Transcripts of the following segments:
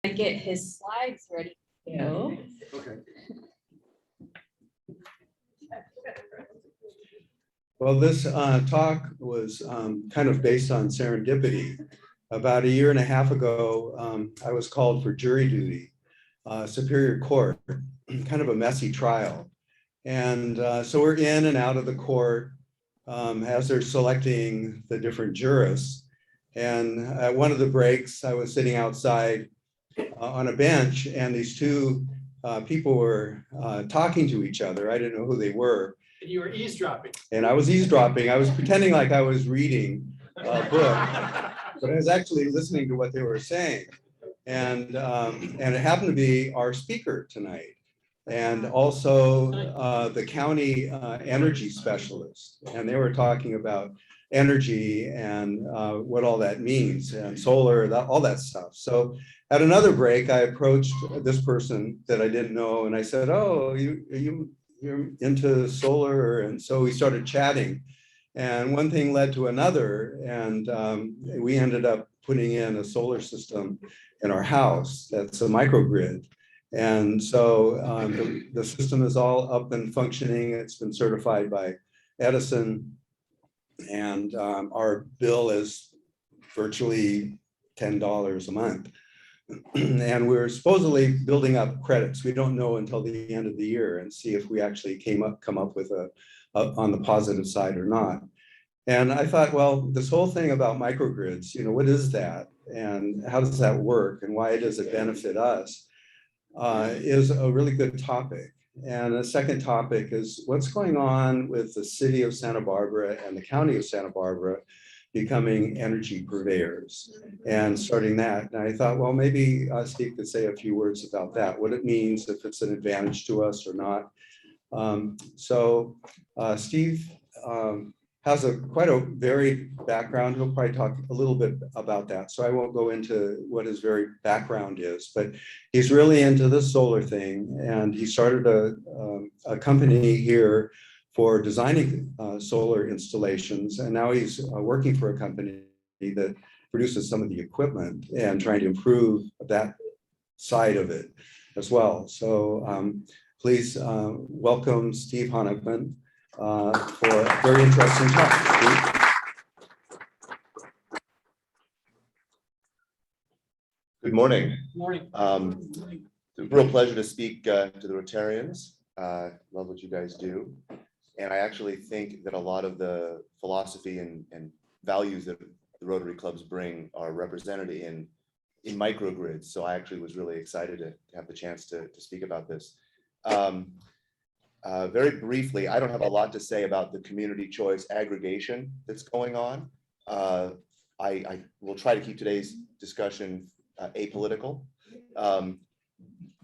Get his slides ready to go. Okay. Well, this talk was kind of based on serendipity. About a year and a half ago, I was called for jury duty, Superior Court, kind of a messy trial. And so we're in and out of the court as they're selecting the different jurists. And at one of the breaks, I was sitting outside on a bench, and these two people were talking to each other. I didn't know who they were. And you were eavesdropping. And I was eavesdropping. I was pretending like I was reading a book, but I was actually listening to what they were saying. And it happened to be our speaker tonight, and also the county energy specialist. And they were talking about energy and what all that means, and solar, all that stuff. So at another break, I approached this person that I didn't know, and I said, "Oh, you're into solar?" And so we started chatting, and one thing led to another, and we ended up putting in a solar system in our house that's a microgrid. And so the system is all up and functioning. It's been certified by Edison, and our bill is virtually $10 a month. And we're supposedly building up credits. We don't know until the end of the year and see if we actually come up with a on the positive side or not. And I thought, well, this whole thing about microgrids, what is that? And how does that work? And why does it benefit us? Is a really good topic. And the second topic is what's going on with the city of Santa Barbara and the county of Santa Barbara becoming energy purveyors and starting that. And I thought, well, maybe Steve could say a few words about that, what it means, if it's an advantage to us or not. Steve has quite a varied background. He'll probably talk a little bit about that. So I won't go into what his very background is, but he's really into the solar thing. And he started a company here for designing solar installations. And now he's working for a company that produces some of the equipment and trying to improve that side of it as well. So please welcome Steve Honikman for a very interesting talk. Good morning. Morning. It's a real pleasure to speak to the Rotarians. Love what you guys do. And I actually think that a lot of the philosophy and values that the Rotary clubs bring are represented in microgrids. So I actually was really excited to have the chance to speak about this. Very briefly, I don't have a lot to say about the community choice aggregation that's going on. I will try to keep today's discussion apolitical.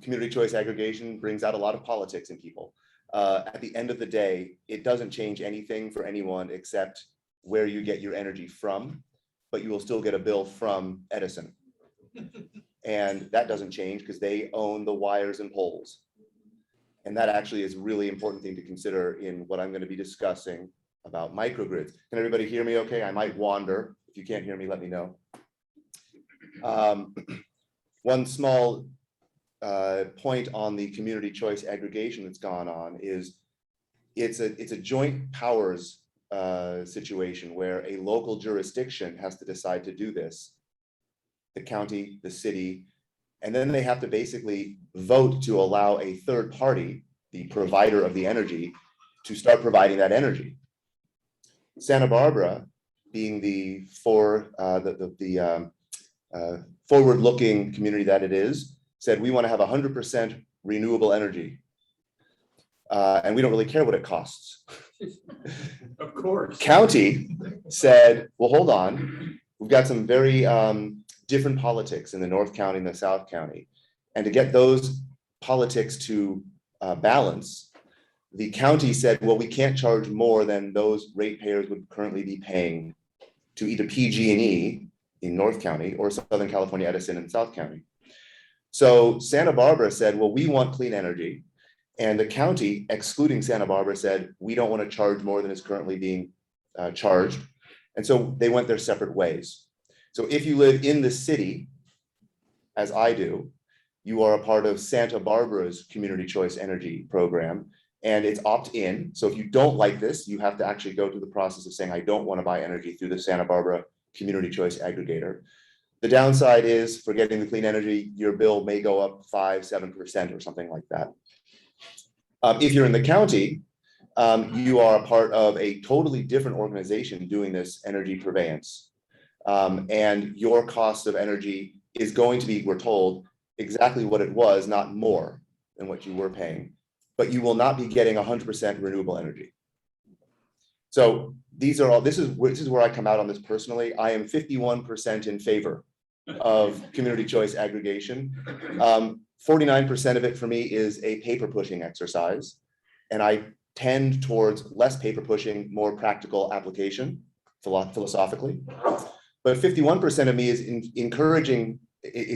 Community choice aggregation brings out a lot of politics in people. At the end of the day, it doesn't change anything for anyone except where you get your energy from, but you will still get a bill from Edison. And that doesn't change because they own the wires and poles. And that actually is a really important thing to consider in what I'm going to be discussing about microgrids. Can everybody hear me okay? I might wander. If you can't hear me, let me know. One small point on the community choice aggregation that's gone on is it's a joint powers situation where a local jurisdiction has to decide to do this, the county, the city, and then they have to basically vote to allow a third party, the provider of the energy, to start providing that energy. Santa Barbara, being the forward-looking community that it is, said we want to have 100% renewable energy. And we don't really care what it costs. Of course. County said, well, hold on. We've got some very different politics in the North County and the South County. And to get those politics to balance, the county said, well, we can't charge more than those ratepayers would currently be paying to either PG&E in North County or Southern California Edison in South County. So Santa Barbara said, well, we want clean energy. And the county, excluding Santa Barbara, said, we don't want to charge more than is currently being charged. And so they went their separate ways. So if you live in the city, as I do, you are a part of Santa Barbara's Community Choice Energy Program, and it's opt-in. So if you don't like this, you have to actually go through the process of saying, I don't want to buy energy through the Santa Barbara Community Choice Aggregator. The downside is for getting the clean energy, your bill may go up 5-7% or something like that. If you're in the county, you are a part of a totally different organization doing this energy purveyance. And your cost of energy is going to be, we're told, exactly what it was, not more than what you were paying, but you will not be getting 100% renewable energy. So these are all, this is where I come out on this personally. I am 51% in favor of community choice aggregation. 49% of it for me is a paper pushing exercise. And I tend towards less paper pushing, more practical application philosophically. But 51% of me is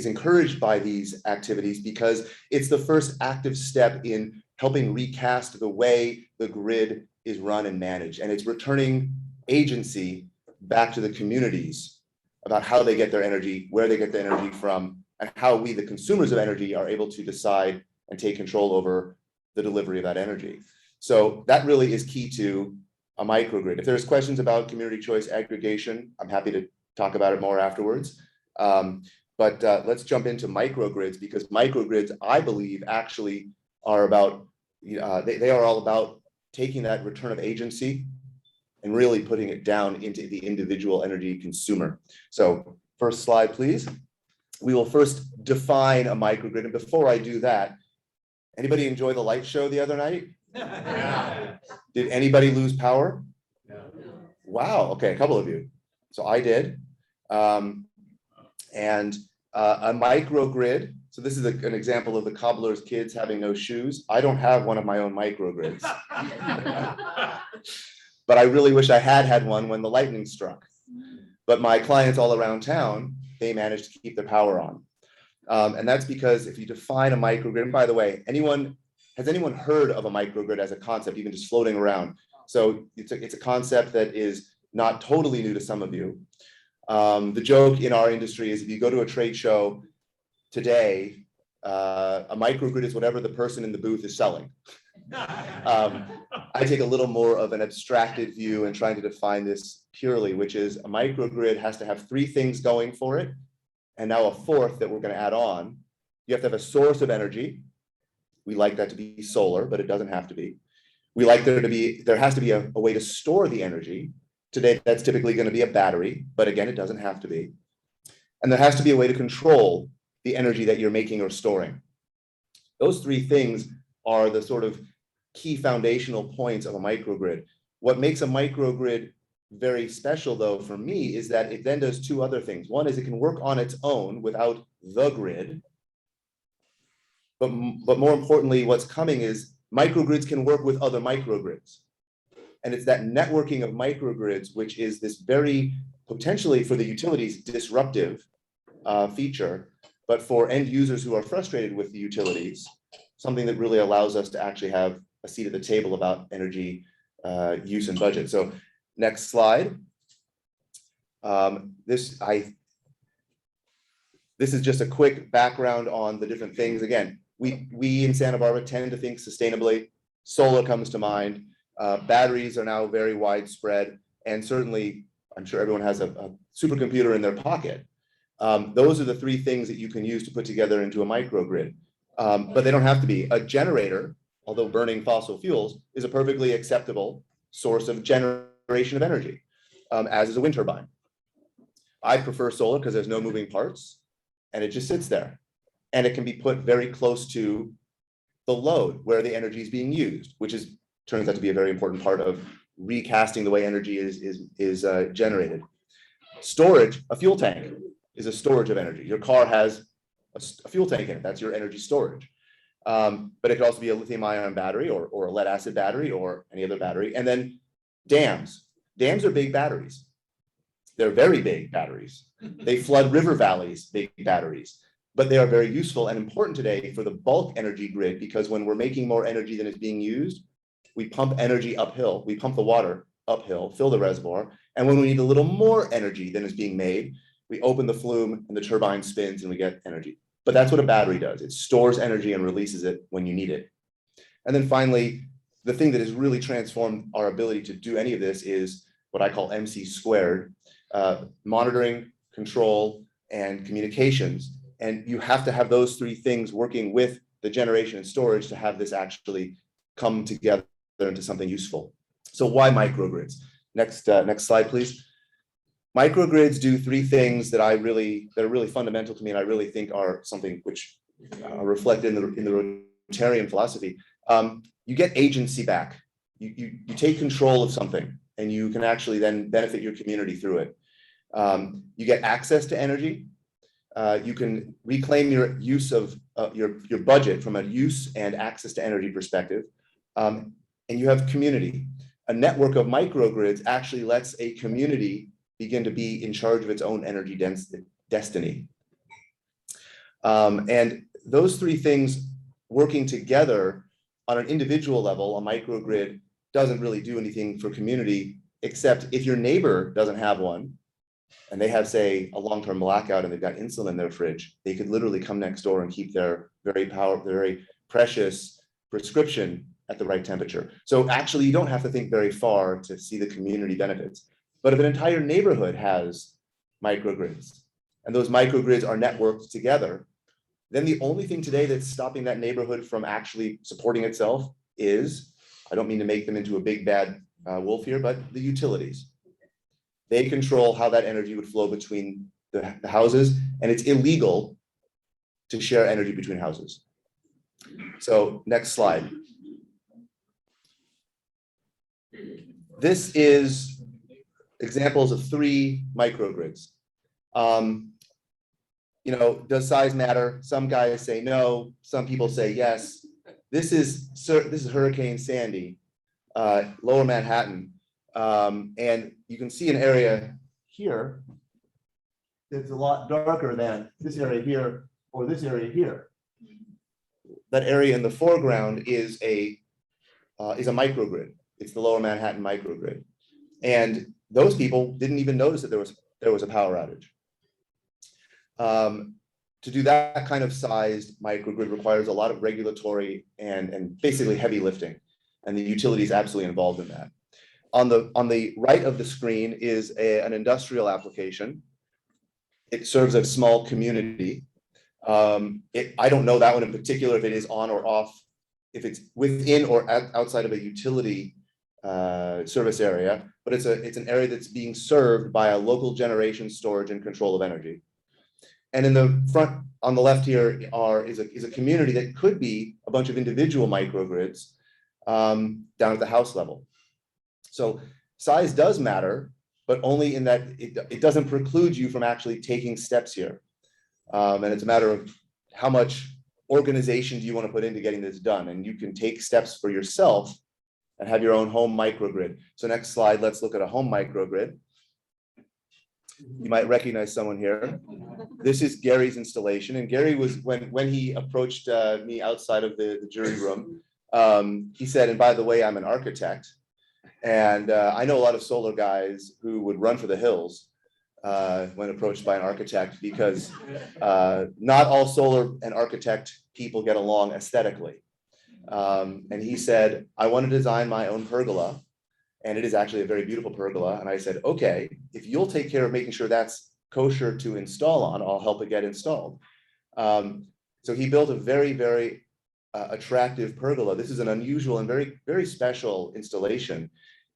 encouraged by these activities because it's the first active step in helping recast the way the grid is run and managed. And it's returning agency back to the communities about how they get their energy, where they get the energy from, and how we, the consumers of energy, are able to decide and take control over the delivery of that energy. So that really is key to a microgrid. If there's questions about community choice aggregation, I'm happy to talk about it more afterwards. But let's jump into microgrids, because microgrids, I believe, actually are about, they are all about taking that return of agency and really putting it down into the individual energy consumer. So first slide, please. We will first define a microgrid. And before I do that, anybody enjoy the light show the other night? Yeah. Did anybody lose power? Yeah. Wow, okay, a couple of you. So I did. A microgrid, so this is an example of the cobbler's kids having no shoes. I don't have one of my own microgrids, but I really wish I had one when the lightning struck. But my clients all around town, they managed to keep their power on. And that's because if you define a microgrid, and by the way, has anyone heard of a microgrid as a concept, even just floating around? So it's a concept that is not totally new to some of you. The joke in our industry is if you go to a trade show today, a microgrid is whatever the person in the booth is selling. I take a little more of an abstracted view and trying to define this purely, which is a microgrid has to have 3 things going for it. And now a 4th that we're going to add on. You have to have a source of energy. We like that to be solar, but it doesn't have to be. We like there has to be a way to store the energy. Today, that's typically going to be a battery, but again, it doesn't have to be. And there has to be a way to control the energy that you're making or storing. Those 3 things are the sort of key foundational points of a microgrid. What makes a microgrid very special, though, for me, is that it then does 2 other things. One is it can work on its own without the grid. But more importantly, what's coming is microgrids can work with other microgrids. And it's that networking of microgrids, which is this very potentially for the utilities disruptive feature, but for end users who are frustrated with the utilities, something that really allows us to actually have a seat at the table about energy use and budget. So next slide. This is just a quick background on the different things. Again, we in Santa Barbara tend to think sustainably. Solar comes to mind. Batteries are now very widespread, and certainly I'm sure everyone has a supercomputer in their pocket. Those are the 3 things that you can use to put together into a microgrid, but they don't have to be. A generator, although burning fossil fuels, is a perfectly acceptable source of generation of energy, as is a wind turbine. I prefer solar because there's no moving parts, and it just sits there, and it can be put very close to the load where the energy is being used, which turns out to be a very important part of recasting the way energy is generated. Storage, a fuel tank, is a storage of energy. Your car has a fuel tank in it. That's your energy storage. But it could also be a lithium-ion battery or a lead-acid battery or any other battery. And then dams. Dams are big batteries. They're very big batteries. They flood river valleys, big batteries. But they are very useful and important today for the bulk energy grid, because when we're making more energy than is being used, we pump energy uphill. We pump the water uphill, fill the reservoir. And when we need a little more energy than is being made, we open the flume and the turbine spins and we get energy. but that's what a battery does. It stores energy and releases it when you need it. And then finally, the thing that has really transformed our ability to do any of this is what I call MC squared, monitoring, control, and communications. And you have to have those three things working with the generation and storage to have this actually come together into something useful. So why microgrids? Next slide, please. Microgrids do three things that are really fundamental to me, and I really think are something which are reflected in the Rotarian philosophy. You get agency back. You take control of something, and you can actually then benefit your community through it. You get access to energy. You can reclaim your use of your budget from a use and access to energy perspective. And you have community. A network of microgrids actually lets a community begin to be in charge of its own energy destiny. And those three things working together on an individual level, a microgrid doesn't really do anything for community, except if your neighbor doesn't have one, and they have, say, a long-term blackout and they've got insulin in their fridge, they could literally come next door and keep their very precious prescription at the right temperature. So actually, you don't have to think very far to see the community benefits. But if an entire neighborhood has microgrids, and those microgrids are networked together, then the only thing today that's stopping that neighborhood from actually supporting itself is, I don't mean to make them into a big bad wolf here, but the utilities. They control how that energy would flow between the houses, and it's illegal to share energy between houses. So next slide. This is examples of three microgrids. You know, does size matter? Some guys say no, some people say yes. This is Hurricane Sandy, Lower Manhattan. And you can see an area here that's a lot darker than this area here or this area here. That area in the foreground is a microgrid. It's the Lower Manhattan microgrid. And those people didn't even notice that there was a power outage. To do that kind of sized microgrid requires a lot of regulatory and basically heavy lifting. And the utility is absolutely involved in that. On the right of the screen is an industrial application. It serves a small community. I don't know that one in particular, if it is on or off, if it's within or outside of a utility service area, but it's an area that's being served by a local generation, storage, and control of energy. And in the front, on the left here, is a community that could be a bunch of individual microgrids down at the house level. So size does matter, but only in that it doesn't preclude you from actually taking steps here. And it's a matter of how much organization do you want to put into getting this done. And you can take steps for yourself and have your own home microgrid. So next slide, let's look at a home microgrid. You might recognize someone here. This is Gary's installation. And Gary was, when he approached me outside of the jury room, he said, and by the way, I'm an architect. And I know a lot of solar guys who would run for the hills when approached by an architect, because not all solar and architect people get along aesthetically. And he said, I want to design my own pergola. And it is actually a very beautiful pergola. And I said, okay, if you'll take care of making sure that's kosher to install on, I'll help it get installed. So he built a very attractive pergola. This is an unusual and very special installation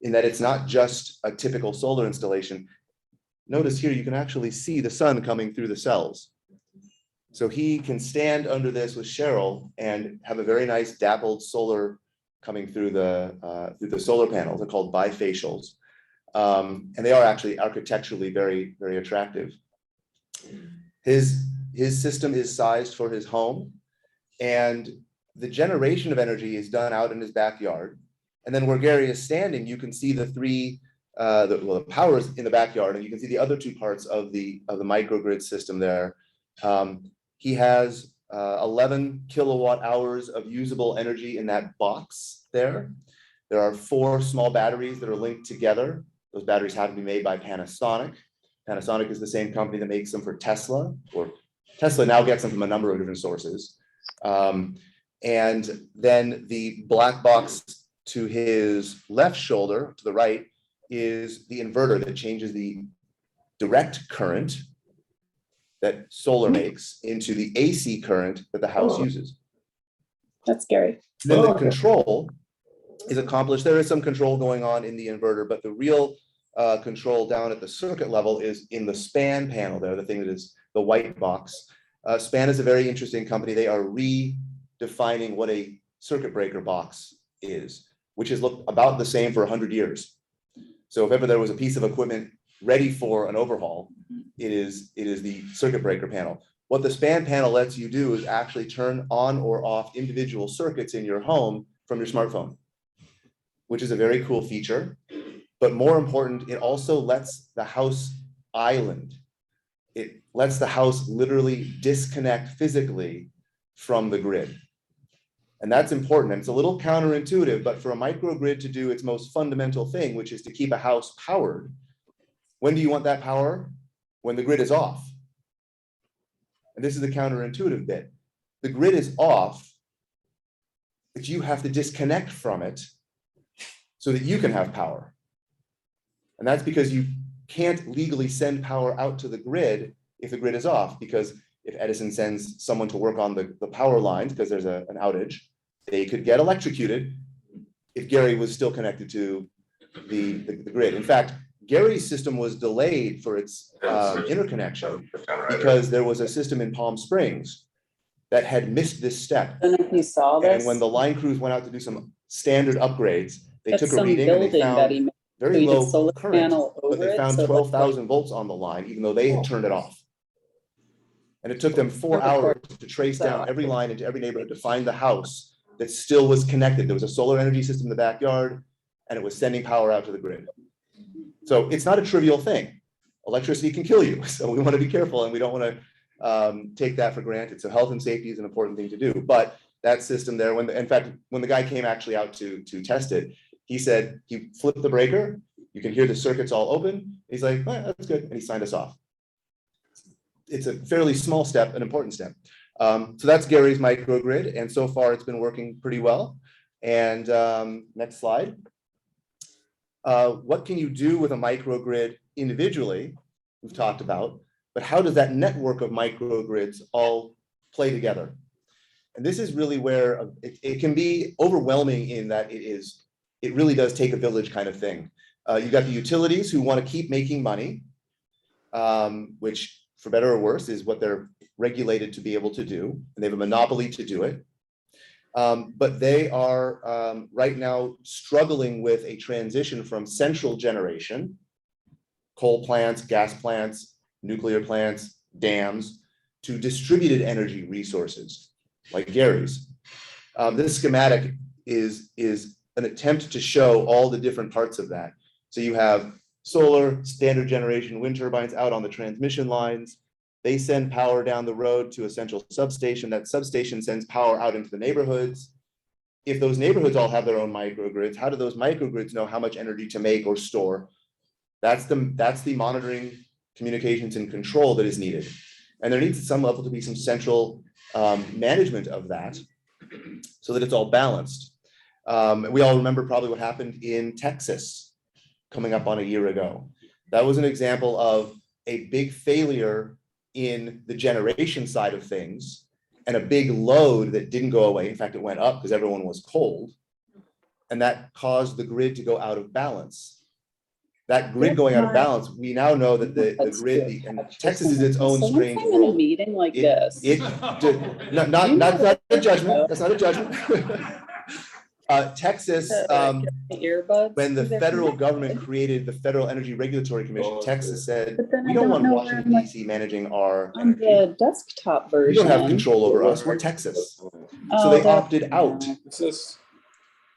in that it's not just a typical solar installation. Notice here, you can actually see the sun coming through the cells. So he can stand under this with Cheryl and have a very nice dappled solar coming through the solar panels. They're called bifacials. And they are actually architecturally very attractive. His system is sized for his home, and the generation of energy is done out in his backyard. And then where Gary is standing, you can see the power is in the backyard, and you can see the other two parts of the microgrid system there. He has 11 kilowatt hours of usable energy in that box there. There are 4 small batteries that are linked together. Those batteries have to be made by Panasonic. Panasonic is the same company that makes them for Tesla, or Tesla now gets them from a number of different sources. And then the black box to his left shoulder, to the right, is the inverter that changes the direct current that solar makes into the AC current that the house uses. That's scary. Then the control is accomplished. There is some control going on in the inverter, but the real control down at the circuit level is in the SPAN panel there, the thing that is the white box. SPAN is a very interesting company. They are redefining what a circuit breaker box is, which has looked about the same for 100 years. So if ever there was a piece of equipment ready for an overhaul, it is the circuit breaker panel. What the SPAN panel lets you do is actually turn on or off individual circuits in your home from your smartphone, which is a very cool feature. But more important, it also lets the house island. It lets the house literally disconnect physically from the grid. And that's important. And it's a little counterintuitive, but for a microgrid to do its most fundamental thing, which is to keep a house powered, when do you want that power? When the grid is off. And this is the counterintuitive bit. The grid is off, but you have to disconnect from it so that you can have power. And that's because you can't legally send power out to the grid if the grid is off, because if Edison sends someone to work on the power lines because there's an outage, they could get electrocuted if Gary was still connected to the grid. In fact, Gary's system was delayed for its interconnection because there was a system in Palm Springs that had missed this step. I don't know if you saw this. And when the line crews went out to do some standard upgrades, they That's took a some reading and they building that he found made. very So he did low solar current, panel but they over it, found so it looked 12,000 volts on the line, even though they had turned it off. And it took them 4 hours to trace down every line into every neighborhood to find the house that still was connected. There was a solar energy system in the backyard, and it was sending power out to the grid. So it's not a trivial thing. Electricity can kill you, so we want to be careful, and we don't want to take that for granted. So health and safety is an important thing to do. But that system there, in fact, when the guy came actually out to test it, he said he flipped the breaker. You can hear the circuits all open. He's like, oh, that's good, and he signed us off. It's a fairly small step, an important step. So that's Gary's microgrid, and so far it's been working pretty well. And next slide. What can you do with a microgrid individually? We've talked about, but how does that network of microgrids all play together? And this is really where it can be overwhelming in that it really does take a village kind of thing. You've got the utilities who want to keep making money, which for better or worse is what they're regulated to be able to do, and they have a monopoly to do it. But they are right now struggling with a transition from central generation, coal plants, gas plants, nuclear plants, dams, to distributed energy resources like Gary's. This schematic is an attempt to show all the different parts of that. So you have solar, standard generation, wind turbines out on the transmission lines. They send power down the road to a central substation. That substation sends power out into the neighborhoods. If those neighborhoods all have their own microgrids, how do those microgrids know how much energy to make or store? That's the monitoring, communications, and control that is needed. And there needs at some level to be some central management of that so that it's all balanced. We all remember probably what happened in Texas coming up on a year ago. That was an example of a big failure in the generation side of things and a big load that didn't go away. In fact, it went up because everyone was cold. And that caused the grid to go out of balance. That grid going out of balance, we now know that the grid, and Texas is its own strange I'm in a world. meeting like this. Not a judgment. That's not a judgment. Texas, Earbuds. when the federal government created the Federal Energy Regulatory Commission, Texas said, we don't want Washington, D.C. managing our on energy. the desktop You version. don't have control over us. We're Texas. So Oh, they that- opted out.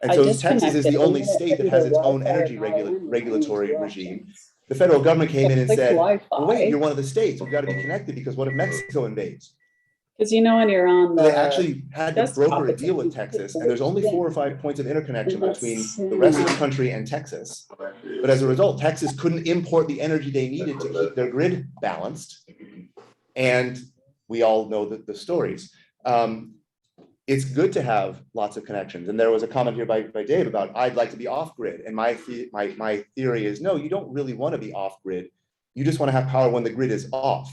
And I so just Texas is the connected. only I'm gonna state that do has the its own Wi-Fi energy and all in regulatory and regime. directions. The federal government came in and Click said, Wi-Fi. well, wait, you're one of the states. We've got to be connected because what if Mexico invades? Because you know when you're on So the they actually had to desktop, broker a it's deal like with you Texas, click and there's only the 4 or 5 points of interconnection Let's between see. the rest of the country and Texas. But as a result, Texas couldn't import the energy they needed to keep their grid balanced. And we all know the stories. It's good to have lots of connections. And there was a comment here by Dave about, I'd like to be off grid. And my theory is, no, you don't really want to be off grid. You just want to have power when the grid is off.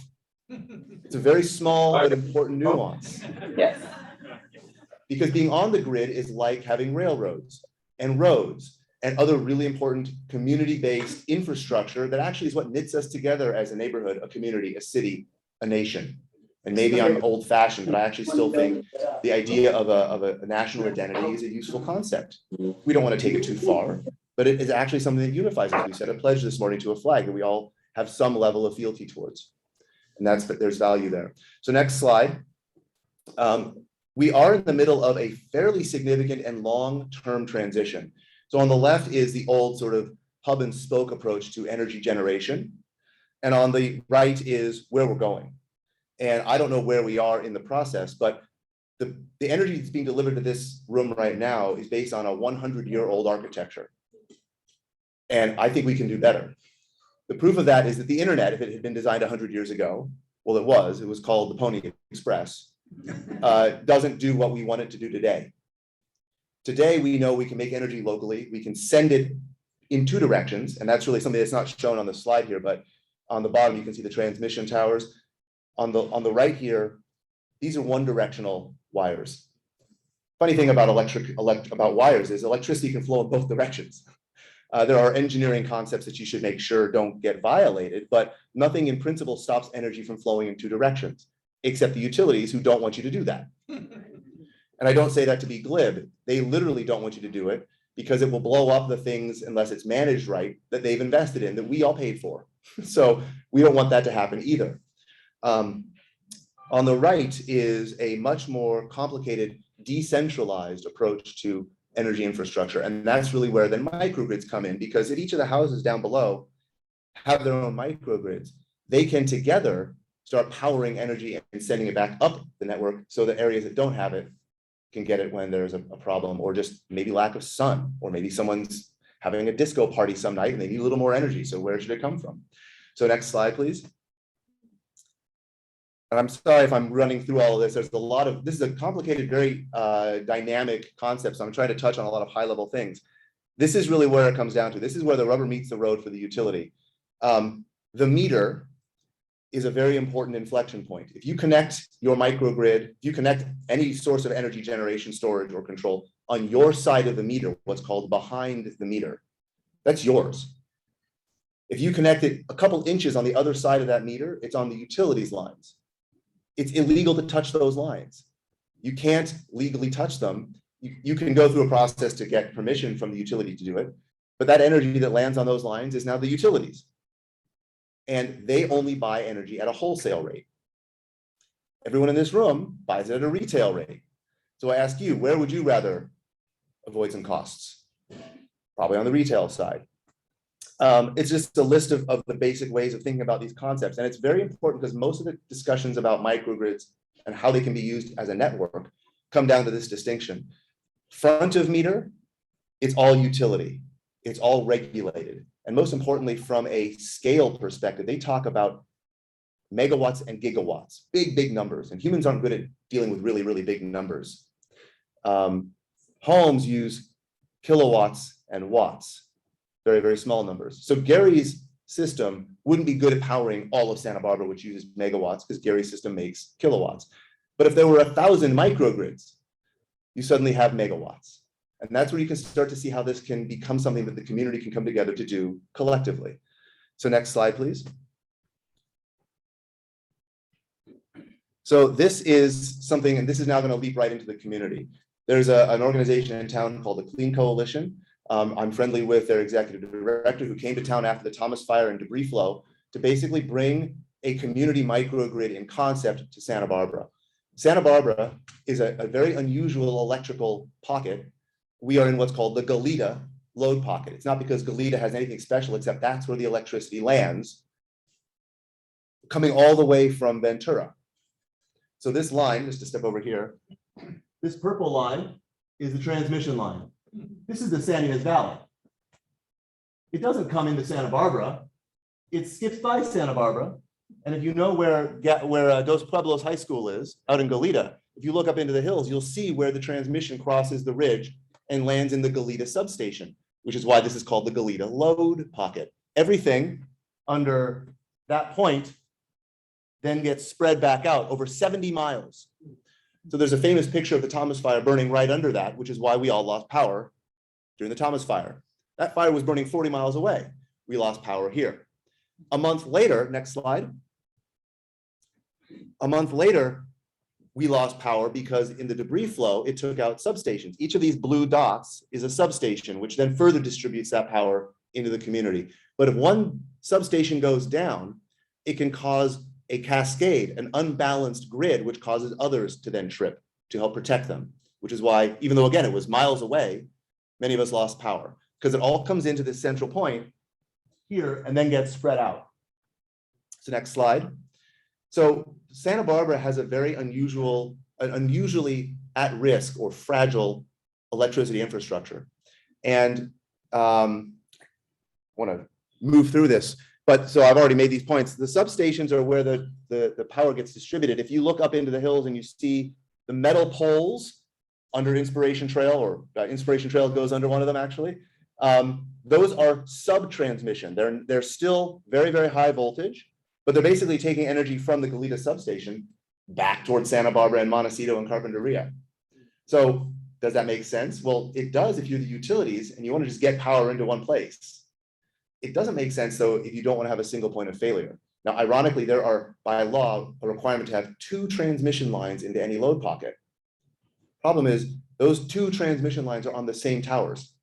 It's a very small but important nuance. Yes. Because being on the grid is like having railroads and roads and other really important community-based infrastructure that actually is what knits us together as a neighborhood, a community, a city, a nation. And maybe I'm old-fashioned, but I actually still think the idea of a national identity is a useful concept. We don't want to take it too far, but it is actually something that unifies us. We said a pledge this morning to a flag that we all have some level of fealty towards. And there's value there. So next slide. We are in the middle of a fairly significant and long-term transition. So on the left is the old sort of hub and spoke approach to energy generation. And on the right is where we're going. And I don't know where we are in the process, but the energy that's being delivered to this room right now is based on a 100-year-old architecture. And I think we can do better. The proof of that is that the internet, if it had been designed 100 years ago, well, it was called the Pony Express, doesn't do what we want it to do today. Today, we know we can make energy locally. We can send it in two directions. And that's really something that's not shown on the slide here, but on the bottom, you can see the transmission towers. On the right here, these are one directional wires. Funny thing about about wires is electricity can flow in both directions. There are engineering concepts that you should make sure don't get violated, but nothing in principle stops energy from flowing in two directions, except the utilities who don't want you to do that. And I don't say that to be glib. They literally don't want you to do it because it will blow up the things, unless it's managed right, that they've invested in, that we all paid for. So we don't want that to happen either. On the right is a much more complicated, decentralized approach to energy infrastructure. And that's really where the microgrids come in, because if each of the houses down below have their own microgrids, they can together start powering energy and sending it back up the network so that areas that don't have it can get it when there's a problem, or just maybe lack of sun, or maybe someone's having a disco party some night and they need a little more energy. So where should it come from? So next slide, please. And I'm sorry if I'm running through all of this. There's a lot of, this is a complicated, very dynamic concept. So I'm trying to touch on a lot of high level things. This is really where it comes down to. This is where the rubber meets the road for the utility. The meter is a very important inflection point. If you connect your microgrid, if you connect any source of energy generation, storage, or control on your side of the meter, what's called behind the meter, that's yours. If you connect it a couple inches on the other side of that meter, it's on the utilities lines. It's illegal to touch those lines. You can't legally touch them. You can go through a process to get permission from the utility to do it, but that energy that lands on those lines is now the utilities. And they only buy energy at a wholesale rate. Everyone in this room buys it at a retail rate. So I ask you, where would you rather avoid some costs? Probably on the retail side. It's just a list of the basic ways of thinking about these concepts. And it's very important because most of the discussions about microgrids and how they can be used as a network come down to this distinction. Front of meter, it's all utility. It's all regulated. And most importantly, from a scale perspective, they talk about megawatts and gigawatts, big, big numbers. And humans aren't good at dealing with really, really big numbers. Homes use kilowatts and watts, very, very small numbers. So Gary's system wouldn't be good at powering all of Santa Barbara, which uses megawatts, because Gary's system makes kilowatts. But if there were 1,000 microgrids, you suddenly have megawatts. And that's where you can start to see how this can become something that the community can come together to do collectively. So next slide, please. So this is something, and this is now going to leap right into the community. There's an organization in town called the Clean Coalition. I'm friendly with their executive director, who came to town after the Thomas Fire and debris flow to basically bring a community microgrid in concept to Santa Barbara. Santa Barbara is a very unusual electrical pocket. We are in what's called the Goleta load pocket. It's not because Goleta has anything special, except that's where the electricity lands, coming all the way from Ventura. So this line, just to step over here, this purple line is the transmission line. This is the San Ynez Valley. It doesn't come into Santa Barbara. It skips by Santa Barbara And if you know where Dos Pueblos High School is, out in Goleta, if you look up into the hills, you'll see where the transmission crosses the ridge and lands in the Goleta substation, which is why this is called the Goleta load pocket. Everything under that point then gets spread back out over 70 miles. So there's a famous picture of the Thomas Fire burning right under that, which is why we all lost power during the Thomas Fire. That fire was burning 40 miles away. We lost power here. A month later, next slide. A month later, we lost power because in the debris flow, it took out substations. Each of these blue dots is a substation, which then further distributes that power into the community. But if one substation goes down, it can cause a cascade, an unbalanced grid, which causes others to then trip to help protect them, which is why, even though again, it was miles away, many of us lost power because it all comes into this central point here and then gets spread out. So next slide. So Santa Barbara has a very unusually at risk or fragile electricity infrastructure. And I want to move through this. But so I've already made these points. The substations are where the power gets distributed. If you look up into the hills and you see the metal poles under Inspiration Trail, or Inspiration Trail goes under one of them actually, those are sub-transmission. They're still very, very high voltage, but they're basically taking energy from the Goleta substation back towards Santa Barbara and Montecito and Carpinteria. So does that make sense? Well, it does if you're the utilities and you want to just get power into one place. It doesn't make sense though if you don't want to have a single point of failure. Now, ironically, there are by law a requirement to have 2 transmission lines into any load pocket. Problem is, those 2 transmission lines are on the same towers.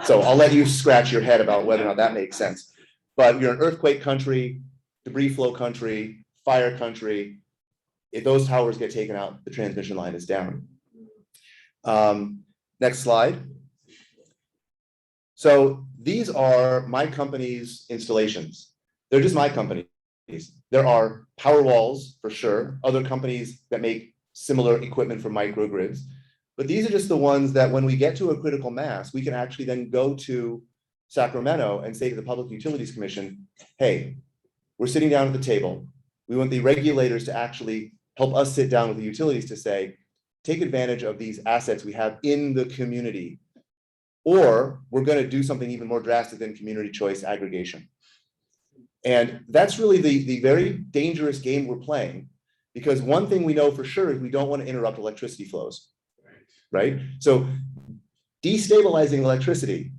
So I'll let you scratch your head about whether or not that makes sense. But you're an earthquake country, debris flow country, fire country. If those towers get taken out, the transmission line is down. Next slide. So these are my company's installations. They're just my companies. There are power walls for sure, other companies that make similar equipment for microgrids, but these are just the ones that when we get to a critical mass, we can actually then go to Sacramento and say to the Public Utilities Commission, hey, we're sitting down at the table. We want the regulators to actually help us sit down with the utilities to say, take advantage of these assets we have in the community, or we're going to do something even more drastic than community choice aggregation. And that's really the very dangerous game we're playing, because one thing we know for sure is we don't want to interrupt electricity flows, right? So destabilizing electricity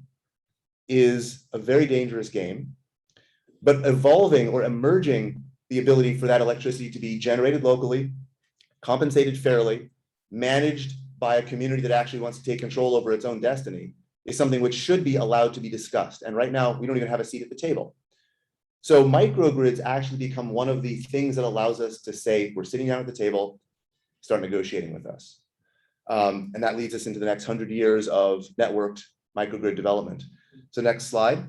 is a very dangerous game, but evolving or emerging the ability for that electricity to be generated locally, compensated fairly, managed by a community that actually wants to take control over its own destiny is something which should be allowed to be discussed. And right now, we don't even have a seat at the table. So microgrids actually become one of the things that allows us to say, we're sitting down at the table, start negotiating with us. And that leads us into the next 100 years of networked microgrid development. So next slide.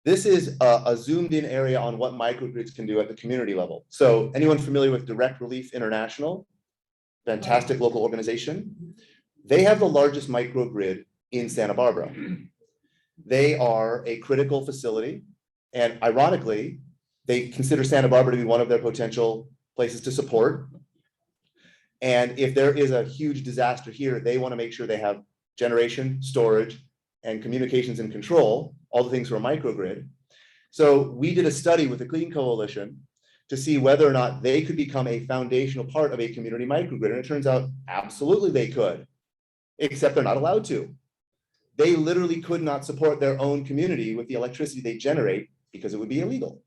This is a zoomed in area on what microgrids can do at the community level. So anyone familiar with Direct Relief International? Fantastic local organization. They have the largest microgrid in Santa Barbara. They are a critical facility, and ironically, they consider Santa Barbara to be one of their potential places to support. And if there is a huge disaster here, they want to make sure they have generation, storage, and communications and control, all the things for a microgrid. So we did a study with the Clean Coalition to see whether or not they could become a foundational part of a community microgrid. And it turns out absolutely they could, except they're not allowed to. They literally could not support their own community with the electricity they generate because it would be illegal.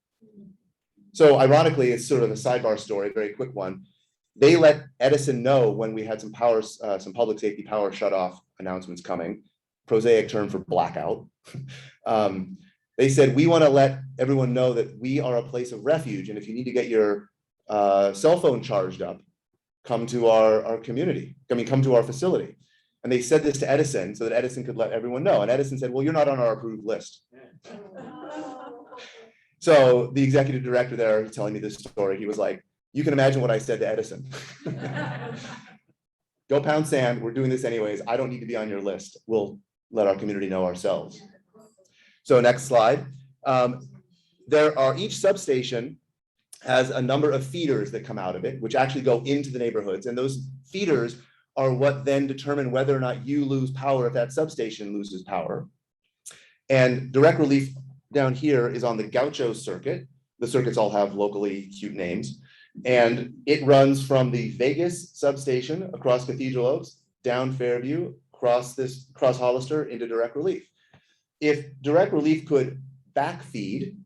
So ironically, it's sort of a sidebar story, a very quick one. They let Edison know when we had some public safety power shutoff announcements coming, prosaic term for blackout. They said, we want to let everyone know that we are a place of refuge. And if you need to get your cell phone charged up, come to our community. Come to our facility. And they said this to Edison so that Edison could let everyone know. And Edison said, well, you're not on our approved list. So the executive director there telling me this story, he was like, you can imagine what I said to Edison. Go pound sand, we're doing this anyways. I don't need to be on your list. We'll let our community know ourselves. So next slide. each substation has a number of feeders that come out of it, which actually go into the neighborhoods. And those feeders are what then determine whether or not you lose power if that substation loses power. And direct relief down here is on the Gaucho circuit. The circuits all have locally cute names. And it runs from the Vegas substation across Cathedral Oaks, down Fairview, across Hollister into direct relief. If direct relief could backfeed,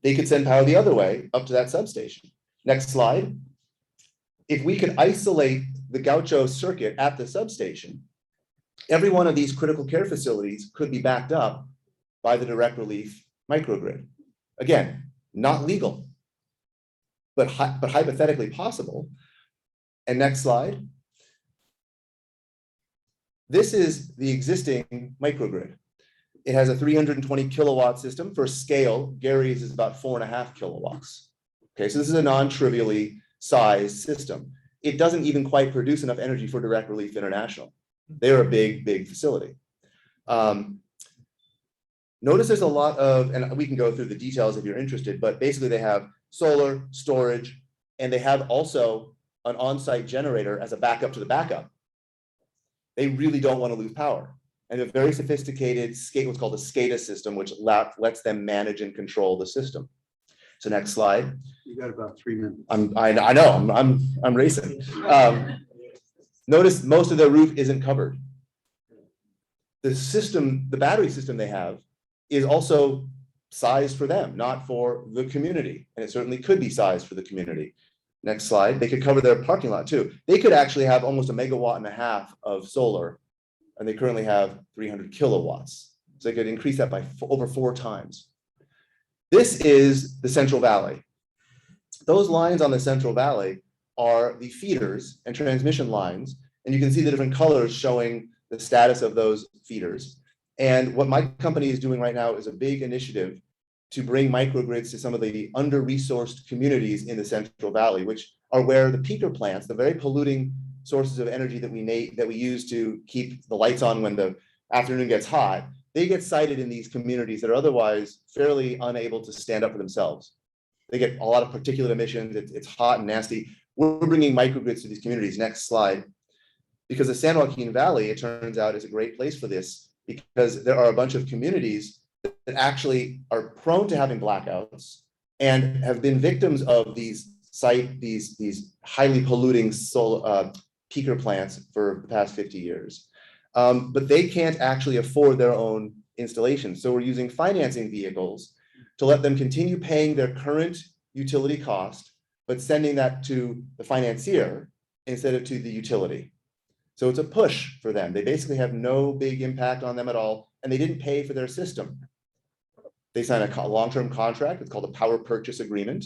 they could send power the other way up to that substation. Next slide. If we could isolate the Gaucho circuit at the substation, every one of these critical care facilities could be backed up by the direct relief microgrid. Again, not legal, but hypothetically possible. And next slide. This is the existing microgrid. It has a 320 kilowatt system. For scale, Gary's is about 4.5 kilowatts. Okay, so this is a non-trivially sized system. It doesn't even quite produce enough energy for Direct Relief International. They're a big, big facility. Notice there's a lot of, and we can go through the details if you're interested, but basically they have solar, storage, and they have also an on-site generator as a backup to the backup. They really don't want to lose power. And a very sophisticated what's called a SCADA system, which lets them manage and control the system. So next slide. You got about 3 minutes. I know, I'm racing. Notice most of their roof isn't covered. The system, the battery system they have is also sized for them, not for the community. And it certainly could be sized for the community. Next slide. They could cover their parking lot too. They could actually have almost 1.5 megawatts of solar, and they currently have 300 kilowatts. So they could increase that by over 4 times. This is the Central Valley. Those lines on the Central Valley are the feeders and transmission lines, and you can see the different colors showing the status of those feeders. And what my company is doing right now is a big initiative to bring microgrids to some of the under-resourced communities in the Central Valley, which are where the peaker plants, the very polluting sources of energy that we use to keep the lights on when the afternoon gets hot, they get sited in these communities that are otherwise fairly unable to stand up for themselves. They get a lot of particulate emissions. It's hot and nasty. We're bringing microgrids to these communities. Next slide. Because the San Joaquin Valley, it turns out, is a great place for this, because there are a bunch of communities that actually are prone to having blackouts and have been victims of these highly polluting peaker plants for the past 50 years. But they can't actually afford their own installation. So we're using financing vehicles to let them continue paying their current utility cost, but sending that to the financier instead of to the utility. So it's a push for them. They basically have no big impact on them at all, and they didn't pay for their system. They sign a long-term contract. It's called a power purchase agreement,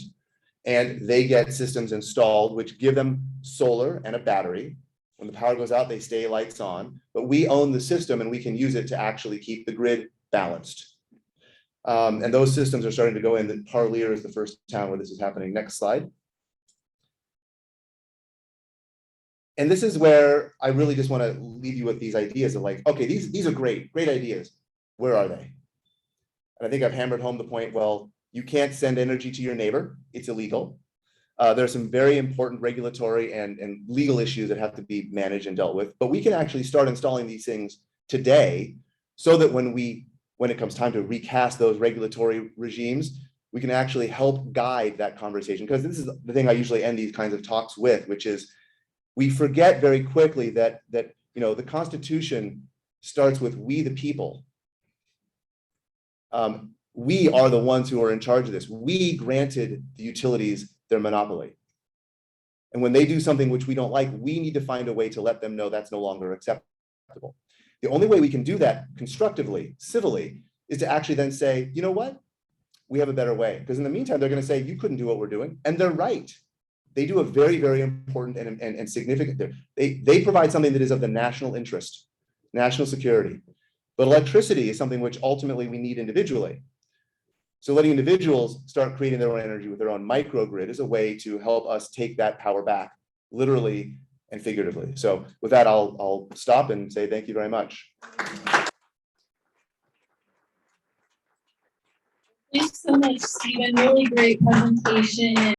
and they get systems installed which give them solar and a battery. When the power goes out, they stay lights on, but we own the system and we can use it to actually keep the grid balanced. And those systems are starting to go in. Parlier is the first town where this is happening. Next slide. And this is where I really just want to leave you with these ideas of like, okay, these are great ideas. Where are they? And I think I've hammered home the point, well, you can't send energy to your neighbor. It's illegal. There are some very important regulatory and legal issues that have to be managed and dealt with, but we can actually start installing these things today so that when it comes time to recast those regulatory regimes, we can actually help guide that conversation. Because this is the thing I usually end these kinds of talks with, which is we forget very quickly that the Constitution starts with we the people. We are the ones who are in charge of this. We granted the utilities their monopoly. And when they do something which we don't like, we need to find a way to let them know that's no longer acceptable. The only way we can do that constructively, civilly, is to actually then say, you know what? We have a better way. Because in the meantime, they're going to say, you couldn't do what we're doing. And they're right. They do a very, very important and significant, they provide something that is of the national interest, national security. But electricity is something which ultimately we need individually. So letting individuals start creating their own energy with their own microgrid is a way to help us take that power back, literally and figuratively. So with that, I'll stop and say thank you very much. Please so much, Stephen. Really great presentation.